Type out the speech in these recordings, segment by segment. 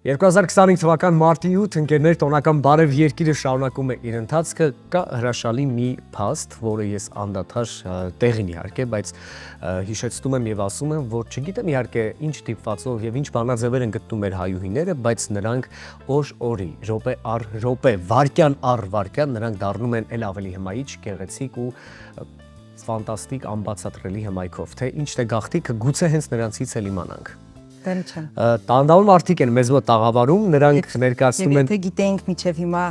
2025 թվական մարտի 7 ընկերներ տոնական բարև երկիրը շարունակում է իր ընթացքը, կա հրաշալի մի փաստ, որը ես անդադար տեղին իհարկե, բայց հիշեցնում եմ եւ ասում եմ, որ չգիտեմ իհարկե ինչ տիպվածով եւ ինչ բանաձևեր են գտնում մեր հայուհիները, բայց նրանք օր-օրի, րոպե առ րոպե, վայրկյան առ վայրկյան նրանք դառնում են ել ավելի հմայիչ, գեղեցիկ ու ֆանտաստիկ, անբացատրելի հմայքով, թե ինչ է գաղթիքը, գուցե հենց նրանցից էլ իմանանք։ Տանդավոր մարդիկ են մեզ մոտ տաղավարում, նրանք ներկայացնում են։ Եթե գիտեինք միջև հիմա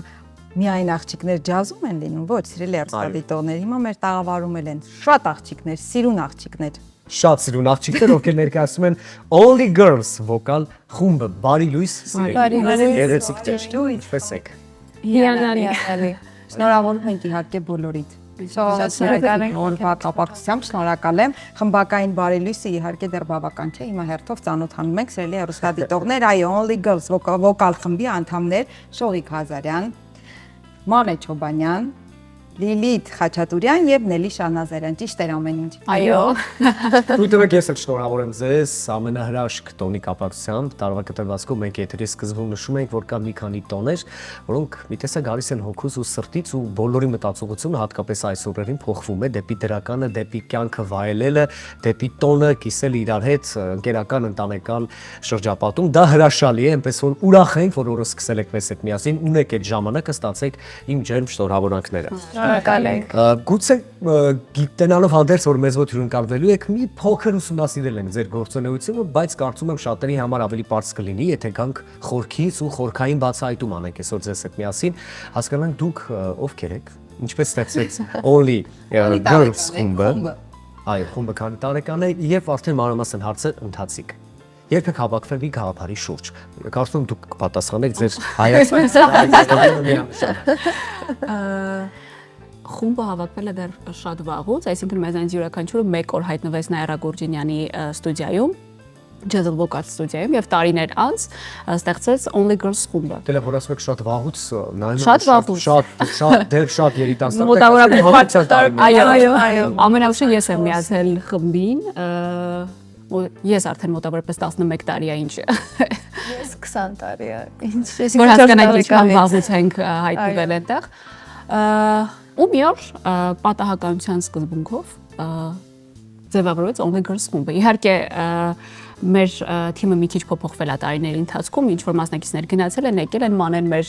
միայն աղջիկներ ջազում են լինում, ոչ, սիրելի արստադիտողներ, հիմա մեր տաղավարում են շատ աղջիկներ, սիրուն աղջիկներ։ Շատ սիրուն աղջիկներ, ովքեր ներկայացնում են Only Girls վոկալ խումբը, բարի լույս, գեղեցիկ ինչպես եք։ Հիանալի։ Շնորհավորում ենք իհարկե բոլորիդ։ Շնորհակալ եմ։ Խմբակային բարի լույսը իհարկե դեռ բավական չէ, հիմա հերթով ծանոթանում ենք սիրելի հեռուստադիտողներ, այո, Only Girls վոկալ խմբի անդամներ Շողիկ Ղազարյան, Մանե Չոբանյան, Լիլիթ Խաչատուրյան եւ Նելի Շանազարյան, ճիշտ էր ամեն ինչ։ Այո։ Ուտվեք ես էլ շնորհավորեմ ձեզ ամենահրաշք տոնի կապակցությամբ, տարվա կտրվածքով մենք եթերի սկզբում նշում ենք, որ կա մի քանի տոներ, որոնք մի տեսակ գալիս են հոգուց ու սրտից ու բոլորի մտածողությունը հատկապես այս օրերին փոխվում է դեպի դրականը, դեպի կյանքը վայելելը, դեպի տոնը կիսել իրար հետ ընկերական ընտանեկան շրջապատում, դա հրաշալի է, այնպես որ ուրախ ենք, որ օրը սկսել եք մեզ հետ միասին, ունեք այդ ժամանակը, ստացեք իմ ջերմ շնորհավորանքները։ Գուցե գիտենալով հանդերձ որ մեզ մոտ հյուրընկալվելու եք մի փոքր ուսումնասիրել ենք ձեր գործունեությունը, բայց կարծում եմ շատերի համար ավելի պարզ կլինի, եթե գանք խորքից ու խորքային բացահայտում անենք այսօր ձեզ հետ միասին, հասկանանք դուք ովքեր եք, ինչպես ստեղծեց Only Girls խումբը, այո, խումբը քանի տարեկան է եւ արդեն մանրամասն հարցը ընթացիկ։ Երբեք հավաքվել մի գաղափարի շուրջ։ Կարծում եմ դուք կպատասխանեք ձեր Խումբը հավաքվել է դեռ շատ վաղուց, այսինքն մեզանից յուրաքանչյուրը մեկ օր հայտնվեց Նաիրա Գուրջինյանի ստուդիայում, Ջազլ վոկալ ստուդիայում եւ տարիներ անց ստեղծեց Only Girls խումբը։ Դե լավ, որ ասում եք շատ վաղուց, Շատ վաղուց։ Դեռ շատ երիտասարդ։ Մոտավորապես այո, ամենաուշը ես եմ միացել խմբին, ես արդեն մոտավորապես 11 տարի է ինչ։ Ես 20 տարի է։ Որ հասկանանք ինչքան վաղուց ենք հայտնվել այնտեղ։ Ու մի օր պատահականության սկզբունքով ձևավորվեց Only Girls խումբը։ Իհարկե մեր թիմը մի քիչ փոփոխվել է տարիների ընթացքում, ինչ որ մասնակիցներ գնացել են, եկել են մանեն մեր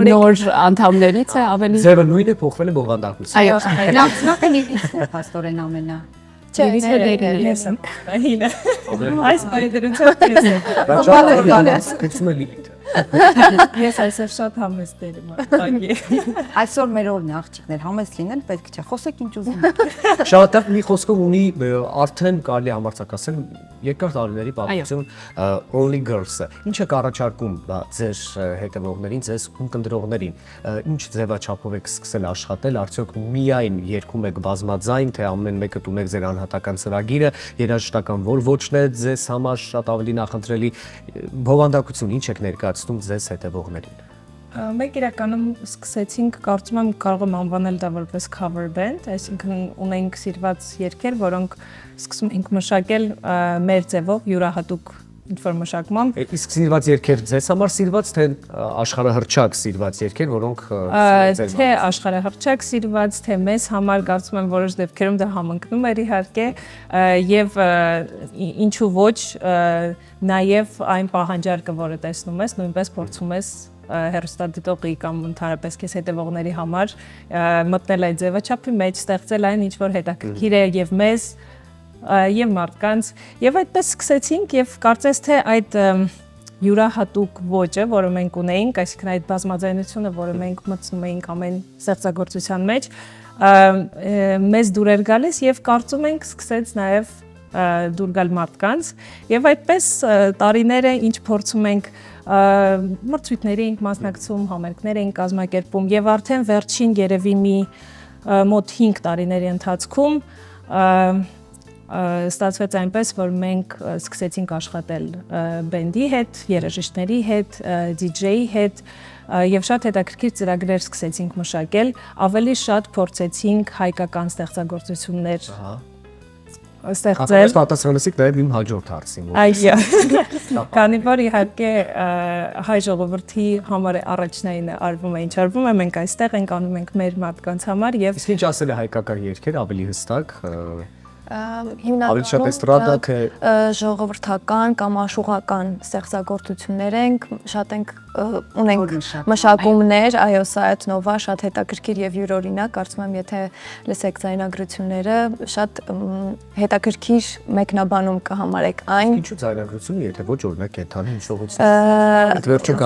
նոր անդամներից է ավելի։ Ձևը նույնն է, փոխվել է բովանդակություն։ Այո, Նախնական նիվիսն է փաստորեն ամենա։ Ես եմ։ Այս բարեդրությամբ Գցում է Լիլիթը։ ես այսօր շատ համեստ եմ։ Այսօր մեր օրն է աղջիկներ, համեստ լինել պետք չէ, խոսեք ինչ ուզում եք։ Շատ լավ մի խոսքով ունի արդեն կարելի համարձակ ասել երկար տարիների պատմություն Only Girls-ը։ Ինչ է առաջարկում ձեր հետևողներին, ձեզ ունկնդրողներին։ Ինչ ձևաչափով եք սկսել աշխատել, արդյոք միայն երգում եք բազմաձայն, թե ամեն մեկը ունեք ձեր անհատական ծրագիրը, երաժշտական որ ոչն է ձեզ համար շատ ավելի նախընտրելի, բովանդակություն ինչ եք ներկայացնում ձեզ հետևողներին։ Մենք իրականում սկսեցինք, կարծում եմ կարող եմ անվանել դա որպես cover band, այսինքն ունենք սիրված երգեր, որոնք սկսում ենք մշակել մեր ձևով յուրահատուկ ինչ-որ մշակմամբ։ Իսկ սիրված երգեր ձեզ համար սիրված, թե աշխարհահռչակ սիրված երգեր, որոնք թե աշխարհահռչակ սիրված, թե մեզ համար կարծում եմ որոշ դեպքերում դա համընկնում էր իհարկե, եւ ինչու ոչ, նաեւ այն պահանջարկը, որը տեսնում ես, նույնպես փորձում ես հեռուստադիտողի կամ ընդհանրապես քեզ հետևողների համար մտնել այդ ձևաչափի մեջ, ստեղծել այն ինչ որ հետաքրքիր է եւ մեզ եւ մարդկանց եւ այդպես սկսեցինք եւ կարծես թե այդ յուրահատուկ ոճը, որը մենք ունեինք, այսինքն այդ բազմաձայնությունը, որը մենք մտցնում էինք ամեն ստեղծագործության մեջ, մեզ դուր էր գալիս եւ կարծում ենք սկսեց նաեւ դուր գալ մարդկանց եւ այդպես տարիները ինչ փորձում ենք մրցույթների ենք մասնակցում, համերգներ ենք կազմակերպում եւ արդեն վերջին երևի մի մոտ 5 տարիների ընթացքում ստացվեց այնպես, որ մենք սկսեցինք աշխատել բենդի հետ, երաժիշտների հետ, DJ-ի հետ եւ շատ հետաքրքիր ծրագրեր սկսեցինք մշակել, ավելի շատ փորձեցինք հայկական ստեղծագործություններ ստեղծել։ Պատասխանեցիք նաև իմ հաջորդ հարցին։ Այո։ Քանի որ իհարկե հայ ժողովրդի համար առաջնայինը արվում է, ինչ արվում է, մենք այստեղ ենք անում ենք մեր մարդկանց համար եւ Իսկ ինչ ասել է հայկական երգեր ավելի հստակ։ Ավելի շատ էստրադա, թե ժողովրդական կամ աշխուղական ստեղծագործություններ ենք, շատ ունենք մշակումներ, այո, սա էթնովա շատ հետաքրքիր եւ յուրօրինակ, կարծում եմ, եթե լսեք ձայնագրությունները, շատ հետաքրքիր մեկնաբանում կհամարեք այն։ ինչու ձայնագրությունը, եթե ոչ օրինակ կենթանի ինչ-որ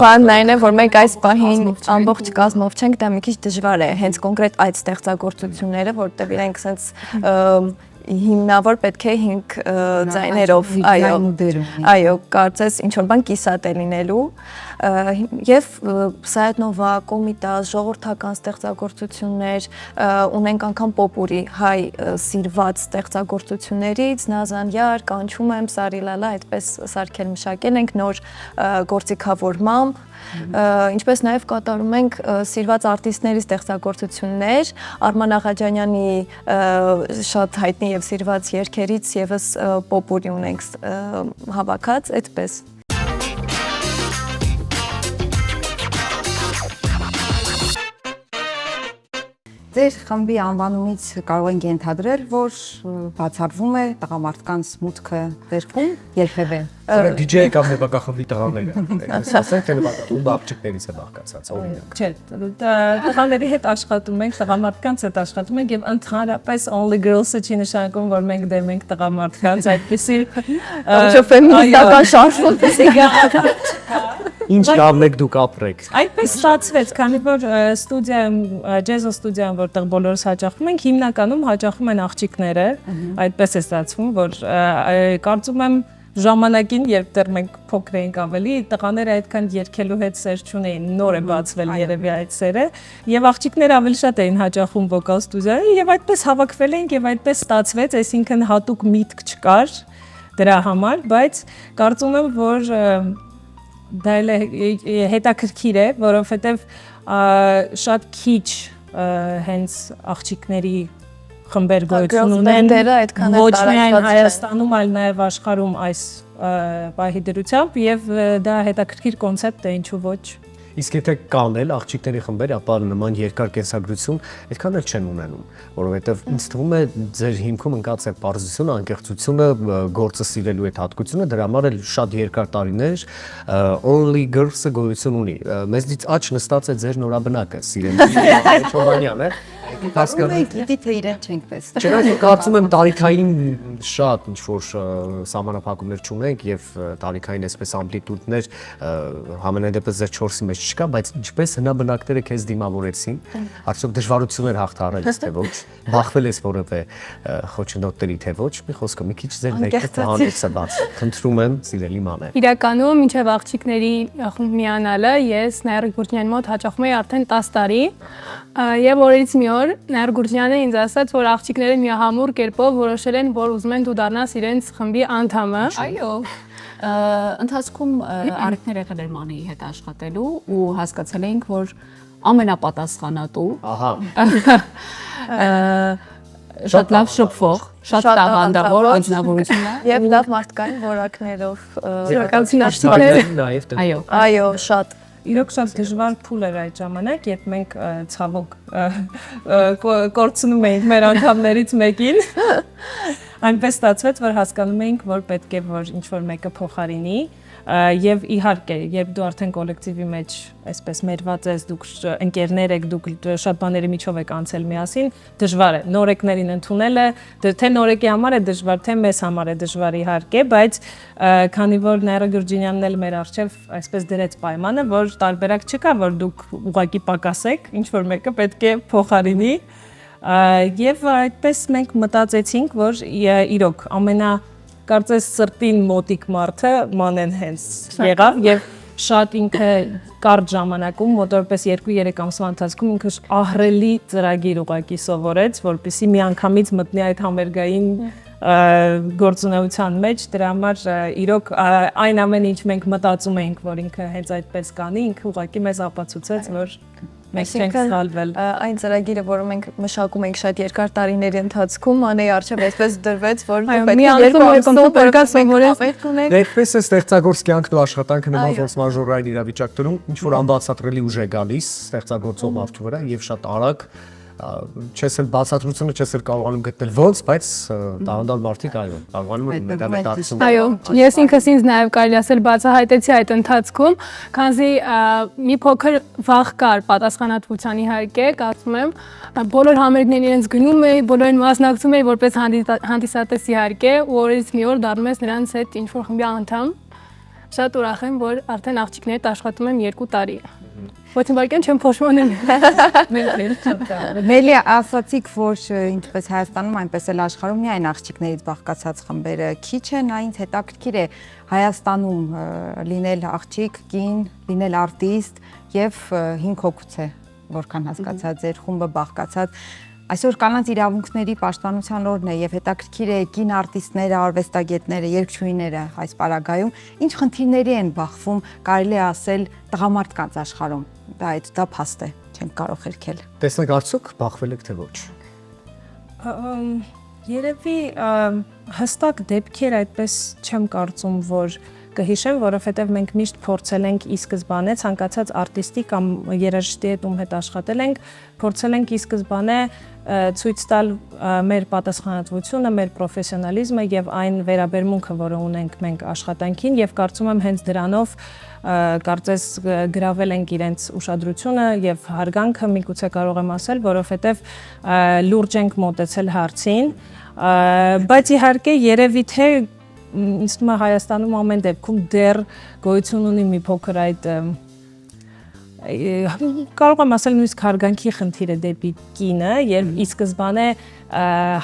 Բանն այն է, որ մենք այս պահին ամբողջ կազմով չենք, դա մի քիչ դժվար է, հենց կոնկրետ այդ ստեղծագործությունները, որտեղ իրենք sense հիմնավոր պետք է 5 ձայներով, այո, կարծես ինչ որ բան կիսատ է լինելու եւ սայեթնովա, կոմիտաս, ժողովրդական ստեղծագործություններ, ունենք անգամ պոպուրի հայ սիրված ստեղծագործություններից, Նազանյար, Կանչում եմ, Սարիլալա, այդպես սարքել մշակել ենք նոր գործիքավորմամբ, ինչպես նաև կատարում ենք սիրված արտիստների ստեղծագործություններ, Արման Աղաջանյանի շատ հայտնի եւ սիրված երգերից եւս պոպուրի ունենք հավաքած, այդպես։ Ձեր խմբի անվանումից կարող ենք ենթադրել, որ բացառվում է տղամարդկանց մուտքը ձերքում երբևէ։ DJ-ը կամ նվագախմբի տղաները։ Ասենք թե նվագախումբը աղջիկներից է բաղկացած, օրինակ։ Չէ, տղաների հետ աշխատում ենք, տղամարդկանց հետ աշխատում ենք եւ ընդհանրապես only girls-ը չի նշանակում, որ մենք դեմ ենք տղամարդկանց, այդպեսի ֆեմինիստական շարժում պսիկա։ Ինչ կամ եք դուք ապրեք։ Այդպես ստացվեց, քանի որ ստուդիայում, ջեզ ստուդիայում, որտեղ բոլորս հաճախում ենք, հիմնականում հաճախում են աղջիկները, այդպես է ստացվում, որ կարծում եմ ժամանակին, երբ դեռ մենք փոքր էինք ավելի, տղաները այդքան երգելու հետ սեր չունեին, նոր է բացվել երևի այդ սերը, եւ աղջիկները ավելի շատ էին հաճախում վոկալ ստուդիայում, եւ այդպես հավաքվել էինք եւ այդպես ստացվեց, այսինքն հատուկ միտք չկար դրա համար, բայց կարծում եմ, որ դա հետաքրքիր է, որովհետև շատ քիչ հենց աղջիկների խմբեր գոյություն ունեն, ոչ միայն Հայաստանում, այլ նաև աշխարհում այս պահի դրությամբ եւ դա հետաքրքիր կոնցեպտ է, ինչու ոչ։ Իսկ եթե կան էլ աղջիկների խմբեր, ապա նման երկար կենսագրություն այդքան էլ չեն ունենում, որովհետև ինձ թվում է ձեր հիմքում ընկած է պարզությունը, անկեղծությունը, գործը սիրելու այդ հատկությունը, դրա համար էլ շատ երկար տարիներ only girls-ը գոյություն ունի։ Մեզնից աջ նստած է ձեր նորաբնակը, Սիրեն Չոբանյան, Գիտի թե իրեն չենք տեսնում։ Չէ, կարծում եմ տարիքային շատ ինչ-որ սահմանափակումներ չունենք եւ տարիքային այսպես ամպլիտուդներ համենայն դեպս ձեր 4-ի մեջ չկա, բայց ինչպես հնաբնակները քեզ դիմավորեցին, արդյոք դժվարություններ հաղթարել թե ոչ, բախվել ես որևէ խոչընդոտների թե ոչ, մի խոսքով մի քիչ ձեր ներքո հանդեսը բաց։ Խնդրում եմ, սիրելի մանե։ Իրականում մինչև աղջիկների խումբ միանալը ես Նայր Գուրջյանի մոտ հաճախում էի արդեն 10 տարի եւ օրից մի օր Նայր Գուրջյանը ինձ ասաց, որ աղջիկները միահամուռ կերպով որոշել են, որ ուզում են դու դառնաս իրենց խմբի անդամը։ Այո։ Ընթացքում առիթներ եղել էր Մանեի հետ աշխատելու ու հասկացել էինք, որ ամենապատասխանատու շատ լավ շփվող, շատ տաղանդավոր անձնավորություն է եւ լավ մարդկային որակներով իրականություն աշտիկներ նաև այո, շատ Իրոք շատ դժվար փուլ էր այդ ժամանակ, երբ մենք ցավոք կորցնում էինք մեր անդամներից մեկին։ Այնպես ստացվեց, որ հասկանում էինք, որ պետք է որ ինչ-որ մեկը փոխարինի եւ իհարկե, երբ դու արդեն կոլեկտիվի մեջ այսպես մերված ես, դուք ընկերներ եք, դուք շատ բաների միջով եք անցել միասին, դժվար է նորեկներին ընդունելը, թե նորեկի համար է դժվար, թե մեզ համար է դժվար իհարկե, բայց քանի որ Նայրա Գյուրջինյանն էլ մեր արչեւ այսպես դրեց պայմանը, որ տարբերակ չկա, որ դուք ուղակի պակասեք, ինչ որ մեկը պետք է փոխարինի եւ այդպես մենք մտածեցինք, որ իրոք կարծես սրտին մոտիկ մարդը Մանեն հենց եղավ եւ շատ ինքը կարճ ժամանակում, մոտորապես 2-3 ամսվա ընթացքում ինքը ահռելի ծրագիր ուղակի սովորեց, որպեսզի միանգամից մտնի այդ համերգային գործունեության մեջ, դրա համար իրոք այն ամեն ինչ մենք մտածում էինք, որ ինքը հենց այդպես կանի, ինքը ուղղակի մեզ ապացուցեց, որ Մենք չենք սխալվել։ Այն ծրագիրը, որը մենք մշակում ենք շատ երկար տարիների ընթացքում, Անեի արժե այսպես դրվեց, որ մի ամսում կոմպյուտեր սովորել։ Դեպպես է ստեղծագործ կյանքն ու աշխատանքը նման ֆորս մաժորային իրավիճակ դնում, ինչ որ անբացատրելի ուժ է գալիս ստեղծագործող մարդու վրա եւ շատ արագ չես էլ բացատրությունը չես էլ կարողանում գտնել ոնց, բայց տաղանդալ մարդիկ այո, կարողանում են մետաղետացում։ Այո, ես ինքս ինձ նաև կարելի ասել բացահայտեցի այդ ընթացքում, քանզի մի փոքր վախ կար պատասխանատվության իհարկե, կարծում եմ, բոլոր համերգներին իրենց գնում էի, բոլորին մասնակցում էի որպես հանդիսատես իհարկե, ու օրից մի օր դառնում ես նրանց հետ ինչ որ խմբի անդամ։ Շատ ուրախ եմ, որ արդեն աղջիկներդ աշխատում եմ 2 տարի։ Ոչ իբրկեն չեմ փոշմանել։ Մելի ասացիք, որ ինչպես Հայաստանում, այնպես էլ աշխարհում միայն աղջիկներից բաղկացած խմբերը քիչ են, այնց հետաքրքիր է Հայաստանում լինել աղջիկ, կին, լինել արտիստ եւ 5 հոգուց է, որքան հասկացա ձեր խումբը բաղկացած։ Այսօր կանանց իրավունքների պաշտպանության օրն է եւ հետաքրքիր է կին արտիստները, արվեստագետները, երգչուհիները այս պարագայում ինչ խնդիրների են բախվում, կարելի է ասել տղամարդկանց աշխարհում։ Դա փաստ է, չենք կարող հերքել։ Տեսնենք արդյոք բախվել եք թե ոչ։ Երևի հստակ դեպքեր այդպես չեմ կարծում, որ կհիշեմ, որովհետև մենք միշտ փորձել ենք ի սկզբանե ցանկացած արտիստի կամ երաժշտի հետ ում հետ աշխատել ենք, փորձել ենք ի սկզբանե ցույց տալ մեր պատասխանատվությունը, մեր պրոֆեսիոնալիզմը եւ այն վերաբերմունքը, որը ունենք մենք աշխատանքին եւ կարծում եմ հենց դրանով կարծես գրավել ենք իրենց ուշադրությունը եւ հարգանքը միգուցե կարող եմ ասել, որովհետեւ լուրջ ենք մոտեցել հարցին, բայց իհարկե երևի թե ինձ թվում է Հայաստանում ամեն դեպքում դեռ գոյություն ունի մի փոքր այդ կարող եմ ասել նույնիսկ հարգանքի խնդիրը դեպի կինը, երբ ի սկզբանե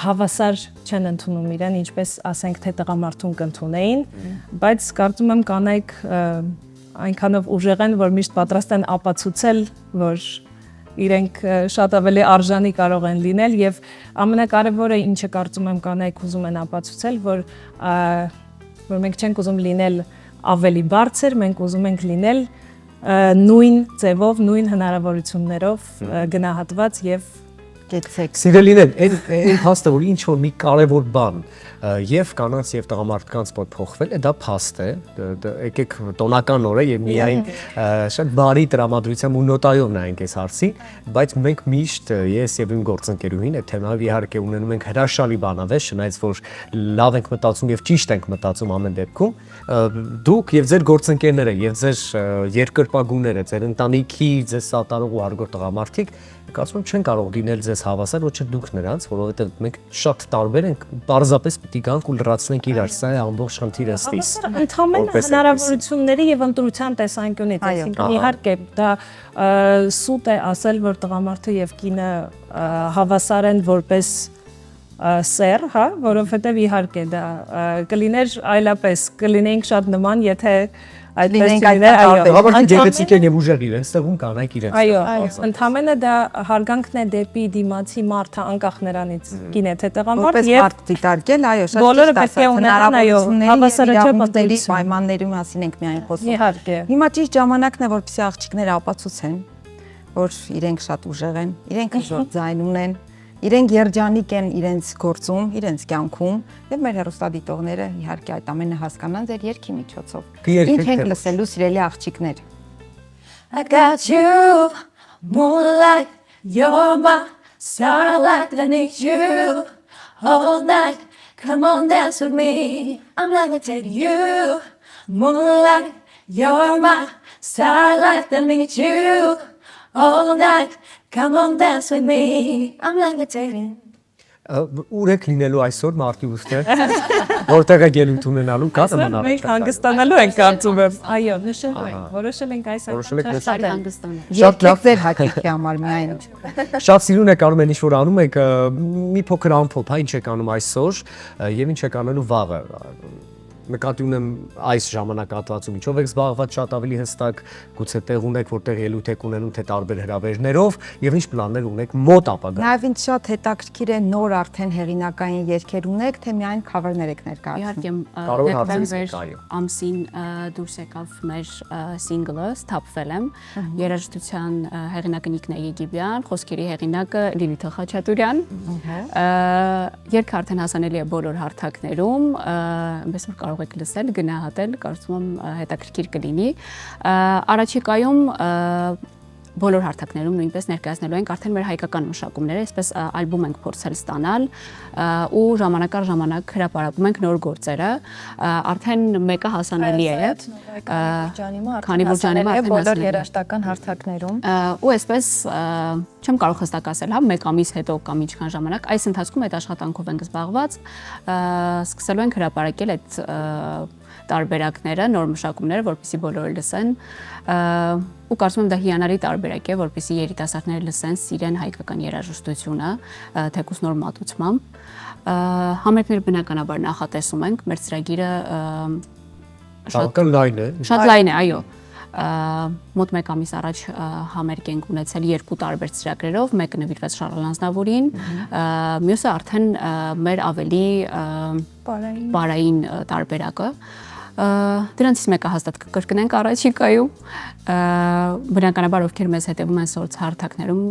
հավասար չեն ընդունում իրեն, ինչպես ասենք թե տղամարդուն կընդունեին, բայց կարծում եմ կանայք այնքանով ուժեղ են, որ միշտ պատրաստ են ապացուցել, որ իրենք շատ ավելի արժանի կարող են լինել եւ ամենակարևորը ինչը կարծում եմ կանայք ուզում են ապացուցել, որ մենք չենք ուզում լինել ավելի բարձր, մենք ուզում ենք լինել նույն ձևով, նույն հնարավորություններով գնահատված եւ Գեցեք։ Սիրելիներ, այն փաստը, որ ինչ որ մի կարևոր բան եւ կանանց եւ տղամարդկանց մոտ փոխվել է, դա փաստ է, եկեք տոնական օր է եւ միայն շատ բարի տրամադրությամբ ու նոտայով նայենք այս հարցին, բայց մենք միշտ ես եւ իմ գործընկերուհին այդ թեմայով իհարկե ունենում ենք հրաշալի բանավեճ, չնայած որ լավ ենք մտածում եւ ճիշտ ենք մտածում ամեն դեպքում, դուք եւ ձեր գործընկերները եւ ձեր երկրպագուները, ձեր ընտանիքի, ձեզ սատարող ու հարգող տղամարդիկ կարծում եմ չեն կարող լինել ձեզ հավասար, ոչ թե դուք նրանց, որովհետև մենք շատ տարբեր ենք, պարզապես պիտի գանք ու լրացնենք իրար, սա է ամբողջ խնդիրը ստիս։ Ընդհանրապես հնարավորությունների եւ ընտրության տեսանկյունից, այսինքն իհարկե դա սուտ է ասել, որ տղամարդը եւ կինը հավասար են որպես սեր, հա, որովհետև իհարկե դա կլիներ այլապես, կլինեինք շատ նման, եթե այդպես լիներ, այո։ Հավաքին գեղեցիկ են եւ ուժեղ իրենց, տեղում կանայք իրենց։ Այո, ընդհանրապես դա հարգանքն է դեպի դիմացի մարդը, անկախ նրանից կին է թե տղամարդ եւ մարդ դիտարկել, այո, շատ բոլորը պետք է ունենան, այո, հավասարաչափ պայմանների մասին ենք միայն խոսում։ Իհարկե։ Հիմա ճիշտ ժամանակն է, որպեսզի աղջիկները ապացուցեն, որ իրենք շատ ուժեղ են, իրենք հզոր ձայն ունեն, իրենք երջանիկ են իրենց գործում, իրենց կյանքում եւ մեր հեռուստադիտողները իհարկե այդ ամենը հասկանան ձեր երգի միջոցով։ Ինչ ենք լսելու սիրելի աղջիկներ։ I got you, moonlight, you're my starlight, I need you all night. Come on, dance with me. I'm levitating you, moonlight, you're my starlight, I need you all night. Come on, dance with me. I'm levitating. Ուր եք լինելու այսօր մարտի ուստեր, որտեղ եք ելույթ ունենալու, կա մնալ։ Մենք հանգստանալու ենք կարծում եմ։ Այո, նշել ենք, որոշել ենք այս Շատ հանգստանալ։ Շատ լավ ձեր հաճույքի համար միայն։ Շատ սիրուն եք անում են ինչ որ անում եք, մի փոքր ամփոփ, հա ինչ եք անում այսօր եւ ինչ եք անելու վաղը։ նկատի ունեմ այս ժամանակահատվածում ինչով եք զբաղված շատ ավելի հստակ, գուցե տեղ ունեք, որտեղ ելույթ եք ունենում թե տարբեր հրավերներով եւ ինչ պլաններ ունեք մոտ ապագա։ Նաև ինձ շատ հետաքրքիր է նոր արդեն հեղինակային երգեր ունեք, թե միայն cover-ներ եք ներկայացնում։ Իհարկե, հարցեր կա, այո։ ամսին դուրս եկավ մեր սինգլը, Սթափվել եմ, երաժշտության հեղինակը Նիկնա Եգիբյան, խոսքերի հեղինակը Լիլիթ Խաչատուրյան։ Երգը արդեն հասանելի է բոլոր հարթակներում, այնպես որ կարող եք լսել, գնահատել, կարծում եմ հետաքրքիր կլինի։ Առաջիկայում բոլոր հարթակներում նույնպես ներկայացնելու ենք արդեն մեր հայկական մշակումները, այսպես ալբոմ ենք փորձել ստանալ ու ժամանակ առ ժամանակ հրապարակում ենք նոր գործերը, արդեն մեկը հասանելի է, քանի որ ջանիմը արդեն բոլոր երաժշտական հարթակներում ու այսպես չեմ կարող հստակ ասել, հա, մեկ ամիս հետո կամ ինչքան ժամանակ, այս ընթացքում այդ աշխատանքով ենք զբաղված, սկսելու ենք հրապարակել այդ տարբերակները, նոր մշակումները, որպեսզի բոլորը լսեն, ու կարծում եմ դա հիանալի տարբերակ է, որպեսզի երիտասարդները լսեն, սիրեն հայկական երաժշտությունը, թեկուզ նոր մատուցմամբ։ Համերգներ բնականաբար նախատեսում ենք, մեր ծրագիրը Շատ լայն է։ Շատ լայն է, այո։ Մոտ մեկ ամիս առաջ համերգ ենք ունեցել երկու տարբեր ծրագրերով, մեկը նվիրված Շարլ Ազնավուրին, մյուսը արդեն մեր ավելի պարային տարբերակը։ Դրանցից մեկը հաստատ կկրկնենք առաջիկայում, բնականաբար ովքեր մեզ հետևում են սորց հարթակներում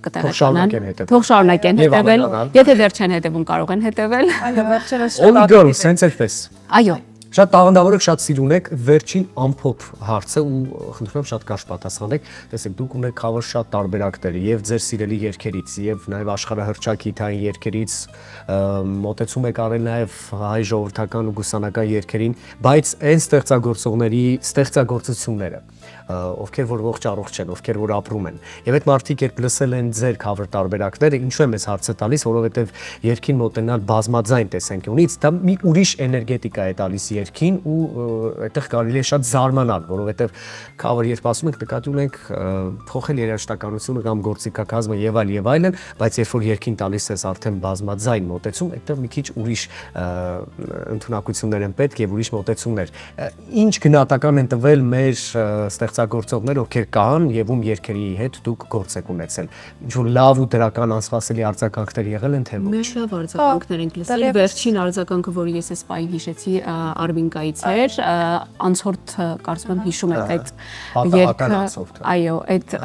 կտեղեկանան, թող շարունակեն հետևել, եթե դեռ չեն հետևում կարող են հետևել։ Այո, վերջերս Only girls, sense այդպես։ Այո, Շատ տաղանդավոր եք, շատ սիրուն եք, վերջին ամփոփ հարցը ու խնդրում եմ շատ կարճ պատասխանեք, տեսեք դուք ունեք խավար շատ տարբերակներ եւ ձեր սիրելի երգերից եւ նաեւ աշխարհահռչակիթային երգերից մոտեցում եք արել նաեւ հայ ժողովրդական ու գուսանական երգերին, բայց այն ստեղծագործողների ստեղծագործությունները ովքեր որ ողջ առողջ են, ովքեր որ ապրում են։ Եվ այդ մարդիկ երբ լսել են ձեր cover տարբերակները, ինչու եմ ես հարցը տալիս, որովհետև երգին մոտենալ բազմաձայն տեսանկյունից, դա մի ուրիշ էներգետիկա է տալիս երգին ու այդտեղ կարելի է շատ զարմանալ, որովհետև cover երբ ասում ենք նկատի ունենք փոխել երաժշտականությունը կամ գործիքակազմը եւ այլն, բայց երբ որ երգին տալիս ես արդեն բազմաձայն մոտեցում, այդտեղ մի քիչ ուրիշ ընդունակություններ են պետք եւ ուրիշ մոտեցումներ։ Ինչ գնահատական են տվել մեր ստեղծագործողներ, ովքեր կան եւ ում երգերի հետ դուք գործ եք ունեցել։ Ինչ որ լավ ու դրական անսպասելի արձագանքներ եղել են թե ոչ։ Մեր լավ արձագանքներ ենք լսել։ Վերջին արձագանքը, որը ես այս պահին հիշեցի, Արմինկայից էր, անցորդ կարծում եմ հիշում եք այդ երգը։ Այո, այդ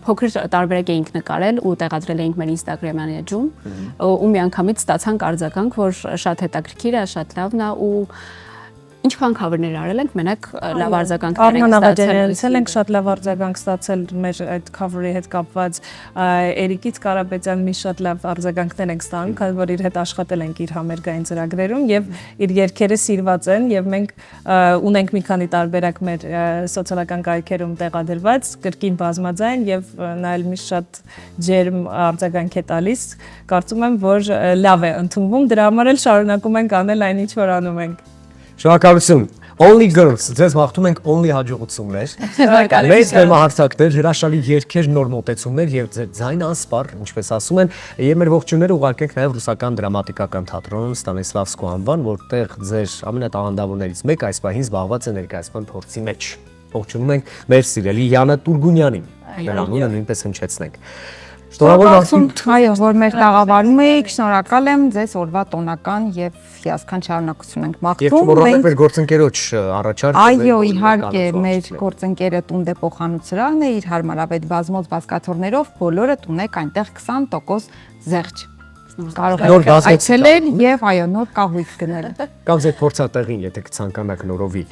փոքր տարբերակ էինք նկարել ու տեղադրել էինք մեր Instagram-յան էջում, ու միանգամից ստացանք արձագանք, որ շատ հետաքրքիր է, շատ լավն է ու ինչքան cover-ներ արել ենք, մենակ լավ արձագանքներ ենք ստացել ենք շատ լավ արձագանք ստացել մեր այդ cover-ի հետ կապված Էրիկից Կարապետյան մի շատ լավ արձագանքներ ենք ստանում, քանի որ իր հետ աշխատել ենք իր համերգային ծրագրերում եւ իր երգերը սիրված են եւ մենք ունենք մի քանի տարբերակ մեր սոցիալական կայքերում տեղադրված, կրկին բազմաձայն եւ նա էլ մի շատ ջերմ արձագանք է տալիս, կարծում եմ որ լավ է ընդունվում, դրա համար էլ շարունակում ենք անել այն ինչ որ անում ենք։ Շնորհակալություն։ Only girls, ձեզ մաղթում ենք only հաջողություններ։ Մեծ դեմահարցակներ, հրաշալի երգեր, նոր մոտեցումներ եւ ձեր ձայն անսպառ, ինչպես ասում են, եւ մեր ողջույնները ուղարկենք նաեւ ռուսական դրամատիկական թատրոն Ստանիսլավսկու անվան, որտեղ ձեր ամենատաղանդավորներից մեկը այս պահին զբաղված է ներկայացման փորձի մեջ։ Ողջունում ենք մեր սիրելի Յանա Տուրգունյանին։ Նրա անունը նույնպես հնչեցնենք։ Այո, որ մեր տաղավարում եք, շնորհակալ եմ ձեզ օրվա տոնական եւ հիասքանչ շարունակություն ենք մաղթում։ Եվ մոռանանք մեր գործընկերոջ առաջարկը։ Այո, իհարկե, մեր գործընկերը Տունդե փոխանցրալն է իր հարմարավետ բազմոց բազկաթոռներով, բոլորը տունեք այնտեղ 20% զեղչ։ Կարող եք այցելել եւ այո, նոր կահույք գնել։ Կամ ձեր փորձատեղին, եթե կցանկանաք նորովի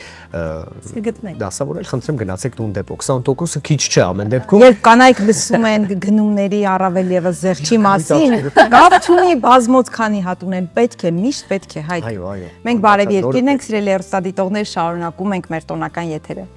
գտնենք։ դասավորել, խնդրեմ գնացեք տուն դեպո 20%-ը քիչ չէ ամեն դեպքում։ Երբ կանայք լսում են գնումների առավել եւս զեղչի մասին, կապ չունի բազմոց քանի հատ ունեն, պետք է միշտ պետք է հայտ։ Այո, այո։ Մենք բարև երկիրն ենք, սիրելի հեռուստադիտողներ, շարունակում ենք մեր տոնական եթերը։